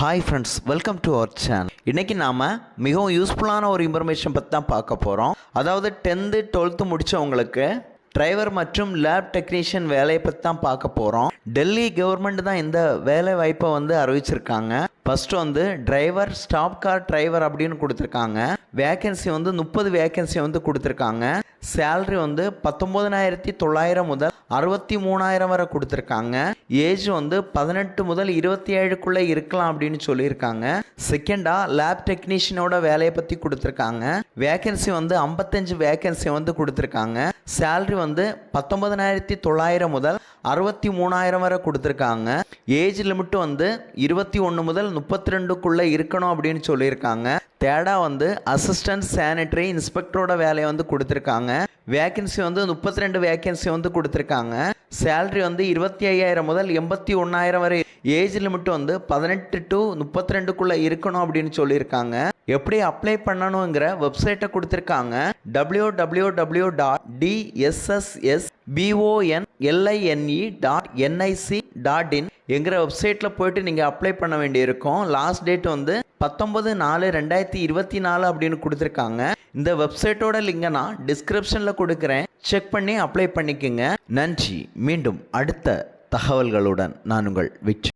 Hi friends, welcome to our channel. இன்றைக்கி நாம் மிகவும் யூஸ்ஃபுல்லான ஒரு இன்ஃபர்மேஷன் பற்றி தான் பார்க்க போகிறோம். அதாவது 10th 12th முடித்தவங்களுக்கு டிரைவர் மற்றும் லேப் டெக்னீஷியன் வேலையை பற்றி தான் பார்க்க போகிறோம். டெல்லி கவர்மெண்ட் தான் இந்த வேலை வாய்ப்பை அறிவிச்சிருக்காங்க. First driver stop car driver அப்படின்னு கொடுத்துருக்காங்க. வேக்கன்சி 30 வேக்கன்சி கொடுத்துருக்காங்க. சேல்ரி 19,900 முதல் 63,000 வரை கொடுத்துருக்காங்க. ஏஜ் 18 முதல் 27க்குள்ளே இருக்கலாம் அப்படின்னு சொல்லியிருக்காங்க. செகண்டாக லேப் டெக்னீஷியனோட வேலையை பற்றி கொடுத்துருக்காங்க. வேக்கன்சி 55 வேக்கன்சி கொடுத்துருக்காங்க. சேல்ரி 19,900 முதல் 63,000 வரை கொடுத்துருக்காங்க. ஏஜ் லிமிட் 21 முதல் 32க்குள்ளே இருக்கணும் அப்படின்னு சொல்லியிருக்காங்க. தேர்டாக அசிஸ்டன்ட் சானிட்டரி இன்ஸ்பெக்டரோட வேலையை கொடுத்துருக்காங்க. வேக்கன்சி 32 வேக்கன்சி கொடுத்துருக்காங்க. சேல்ரி 25,000 முதல் 81,000 வரை. ஏஜ் லிமிட் 18 to 32க்குள்ளே இருக்கணும் அப்படின்னு சொல்லியிருக்காங்க. எப்படி அப்ளை பண்ணணுங்கிற வெப்சைட்டை கொடுத்துருக்காங்க. www.dssbonline.nic.in என்கிற வெப்சைட்டில் போய்ட்டு நீங்கள் அப்ளை பண்ண வேண்டியிருக்கும். லாஸ்ட் டேட் 19/4/2024 அப்படின்னு கொடுத்துருக்காங்க. இந்த வெப்சைட்டோட லிங்கை நான் டிஸ்கிரிப்ஷனில் கொடுக்குறேன், செக் பண்ணி அப்ளை பண்ணிக்கோங்க. நன்றி. மீண்டும் அடுத்த தகவல்களுடன் நான் உங்கள் விச்